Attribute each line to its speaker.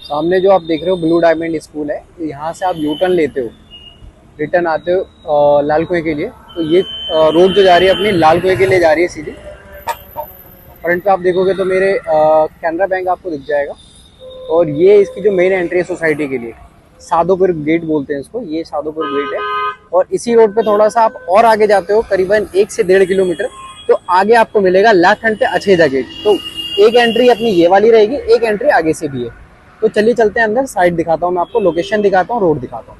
Speaker 1: सामने जो आप देख रहे हो ब्लू डायमंड स्कूल है, यहाँ से आप यू टर्न लेते हो, रिटर्न आते हो लाल कुएं के लिए। तो ये रोड जो जा रही है अपनी लाल कुएं के लिए जा रही है सीधी। फ्रंट पे आप देखोगे तो मेरे कैनरा बैंक आपको दिख जाएगा। और ये इसकी जो मेन एंट्री है सोसाइटी के लिए, साधोपुर गेट बोलते हैं इसको, ये साधोपुर गेट है। और इसी रोड पे थोड़ा सा आप और आगे जाते हो करीबन 1 से 1.5 किलोमीटर, तो आगे आपको मिलेगा लेफ्ट हैंड पे अछेजा गेट। तो एक एंट्री अपनी ये वाली रहेगी, एक एंट्री आगे से भी है। तो चलिए चलते हैं अंदर, साइड दिखाता हूँ मैं आपको, लोकेशन दिखाता हूँ, रोड दिखाता हूँ।